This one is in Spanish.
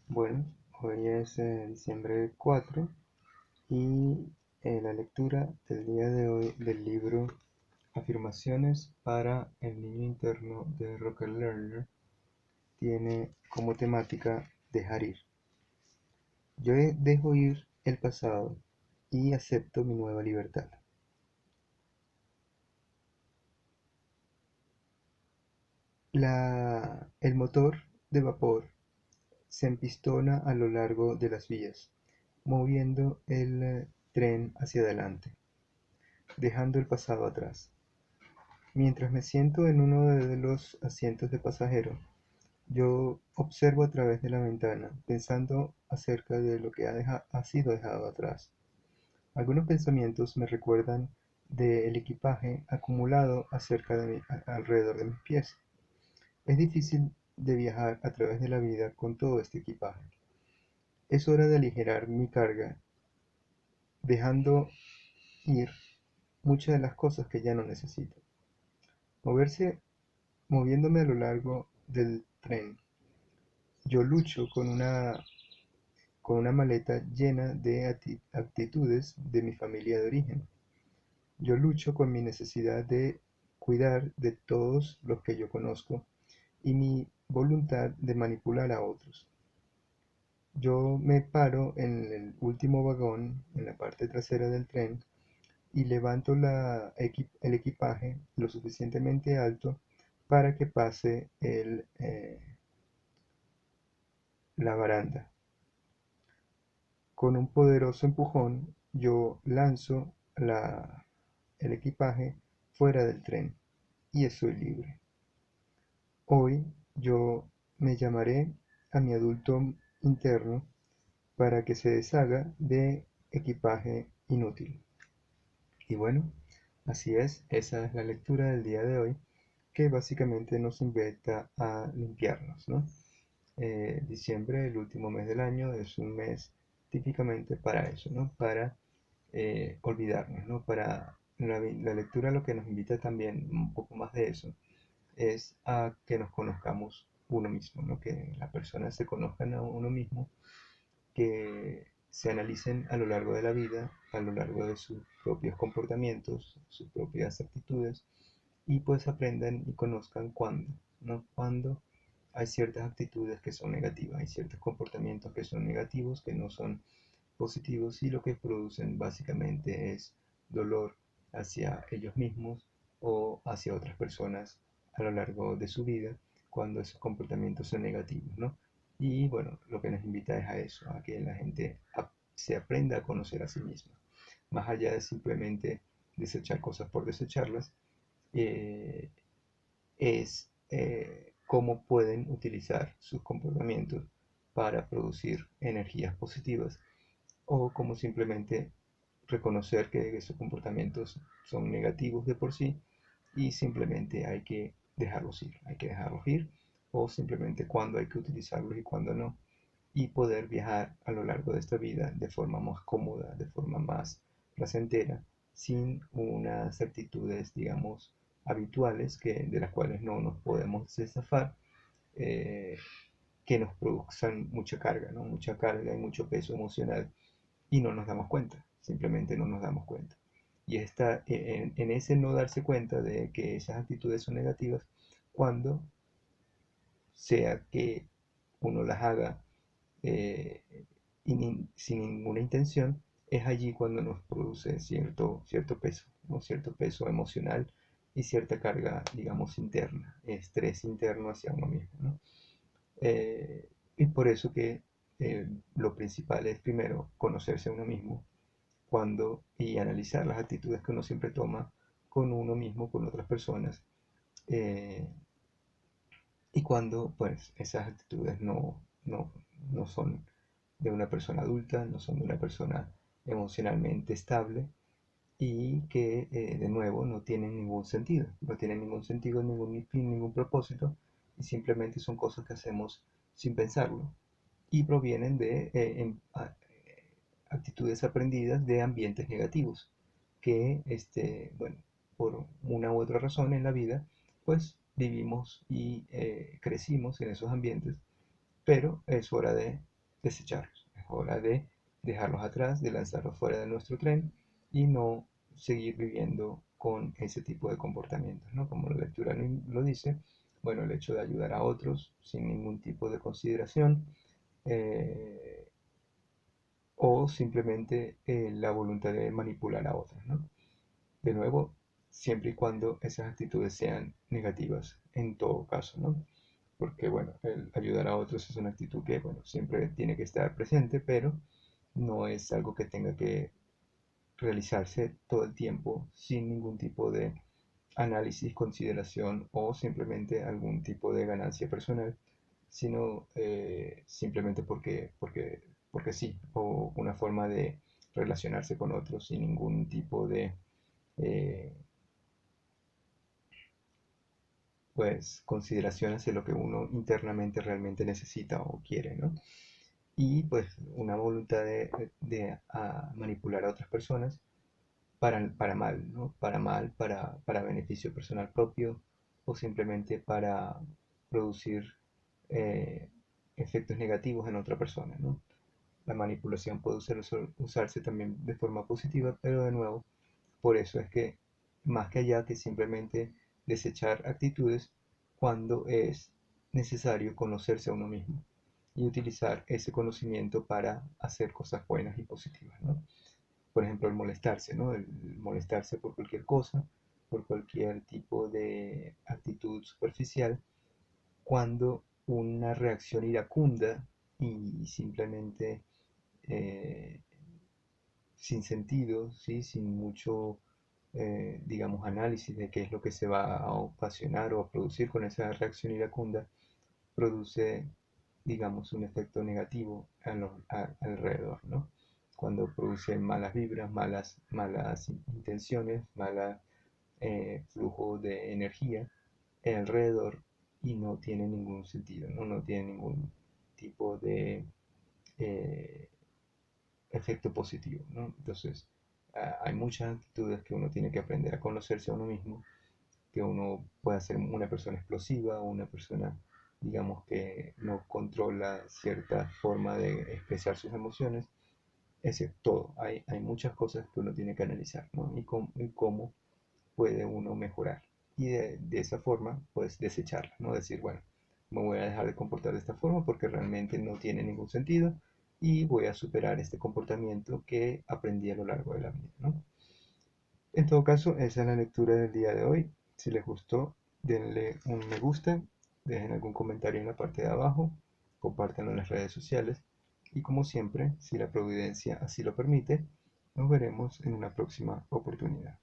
Bueno, hoy es diciembre 4 y la lectura del día de hoy del libro Afirmaciones para el niño interno de Rocker Lerner tiene como temática dejar ir. Yo dejo ir el pasado y acepto mi nueva libertad. El motor de vapor se empistona a lo largo de las vías, moviendo el tren hacia adelante, dejando el pasado atrás. Mientras me siento en uno de los asientos de pasajero, yo observo a través de la ventana, pensando acerca de lo que ha sido dejado atrás. Algunos pensamientos me recuerdan del equipaje acumulado alrededor de mis pies. Es difícil de viajar a través de la vida con todo este equipaje. Es hora de aligerar mi carga, dejando ir muchas de las cosas que ya no necesito. Moverse, moviéndome a lo largo del tren, yo lucho con una maleta llena de actitudes de mi familia de origen. Yo lucho con mi necesidad de cuidar de todos los que yo conozco y mi voluntad de manipular a otros. Yo me paro en el último vagón, en la parte trasera del tren, y levanto el equipaje lo suficientemente alto para que pase la baranda. Con un poderoso empujón, yo lanzo el equipaje fuera del tren y soy libre. Hoy yo me llamaré a mi adulto interno para que se deshaga de equipaje inútil. Y bueno, así es, esa es la lectura del día de hoy, que básicamente nos invita a limpiarnos, ¿no? Diciembre, el último mes del año, es un mes típicamente para eso, ¿no? Para olvidarnos, ¿no? Para la lectura lo que nos invita también un poco más de eso es a que nos conozcamos uno mismo, ¿no? Que las personas se conozcan a uno mismo, que se analicen a lo largo de la vida, a lo largo de sus propios comportamientos, sus propias actitudes, y pues aprendan y conozcan cuándo, ¿no? Cuándo hay ciertas actitudes que son negativas, hay ciertos comportamientos que son negativos, que no son positivos y lo que producen básicamente es dolor hacia ellos mismos o hacia otras personas a lo largo de su vida cuando esos comportamientos son negativos, ¿no? Y bueno, lo que nos invita es a eso, a que la gente se aprenda a conocer a sí misma, más allá de simplemente desechar cosas por desecharlas, eh, es cómo pueden utilizar sus comportamientos para producir energías positivas o como simplemente reconocer que esos comportamientos son negativos de por sí y simplemente hay que dejarlos ir o simplemente cuándo hay que utilizarlos y cuándo no y poder viajar a lo largo de esta vida de forma más cómoda, de forma más placentera, sin unas actitudes, digamos, habituales de las cuales no nos podemos zafar, eh, que nos produzcan mucha carga, ¿no? Mucha carga y mucho peso emocional y no nos damos cuenta, simplemente no nos damos cuenta. Y está en ese no darse cuenta de que esas actitudes son negativas cuando sea que uno las haga eh, sin ninguna intención, es allí cuando nos produce cierto peso, ¿no? Cierto peso emocional y cierta carga, digamos, interna, estrés interno hacia uno mismo, ¿no? Y por eso que lo principal es primero conocerse a uno mismo y analizar las actitudes que uno siempre toma con uno mismo, con otras personas, eh, y cuando pues esas actitudes no son de una persona adulta, no son de una persona emocionalmente estable y que de nuevo no tienen ningún sentido, no tienen ningún sentido, ningún fin, ningún propósito y simplemente son cosas que hacemos sin pensarlo y provienen de actitudes aprendidas de ambientes negativos que, bueno, por una u otra razón en la vida, pues vivimos y crecimos en esos ambientes, pero es hora de desecharlos. Es hora de dejarlos atrás, de lanzarlos fuera de nuestro tren y no seguir viviendo con ese tipo de comportamientos, ¿no? Como la lectura lo dice, bueno, el hecho de ayudar a otros sin ningún tipo de consideración, eh, o simplemente la voluntad de manipular a otros, ¿no? De nuevo, siempre y cuando esas actitudes sean negativas, en todo caso, ¿no? Porque, bueno, el ayudar a otros es una actitud que, bueno, siempre tiene que estar presente, pero no es algo que tenga que realizarse todo el tiempo sin ningún tipo de análisis, consideración o simplemente algún tipo de ganancia personal, sino simplemente porque sí, o una forma de relacionarse con otros sin ningún tipo de eh, pues consideración hacia lo que uno internamente realmente necesita o quiere, ¿no? Y pues una voluntad de manipular a otras personas para mal, ¿no? Para mal, para beneficio personal propio o simplemente para producir eh, efectos negativos en otra persona, ¿no? La manipulación puede usarse también de forma positiva, pero de nuevo, por eso es que más que allá que simplemente desechar actitudes cuando es necesario conocerse a uno mismo y utilizar ese conocimiento para hacer cosas buenas y positivas, ¿no? Por ejemplo, el molestarse, ¿no? El molestarse por cualquier cosa, por cualquier tipo de actitud superficial, cuando una reacción iracunda y simplemente eh, sin sentido, ¿sí? Sin mucho, digamos, análisis de qué es lo que se va a ocasionar o a producir con esa reacción iracunda, produce, digamos, un efecto negativo alrededor, ¿no? Cuando produce malas vibras, malas intenciones, mal flujo de energía alrededor y no tiene ningún sentido, ¿no? No tiene ningún tipo de eh, efecto positivo, ¿no? Entonces, hay muchas actitudes que uno tiene que aprender a conocerse a uno mismo, que uno puede ser una persona explosiva, una persona, digamos, que no controla cierta forma de expresar sus emociones, es decir, todo. Hay muchas cosas que uno tiene que analizar, ¿no? Y cómo puede uno mejorar. Y de esa forma, pues desecharla, ¿no? Decir, bueno, me voy a dejar de comportar de esta forma porque realmente no tiene ningún sentido y voy a superar este comportamiento que aprendí a lo largo de la vida, ¿no? En todo caso, esa es la lectura del día de hoy. Si les gustó, denle un me gusta, dejen algún comentario en la parte de abajo, compártanlo en las redes sociales y como siempre, si la providencia así lo permite, nos veremos en una próxima oportunidad.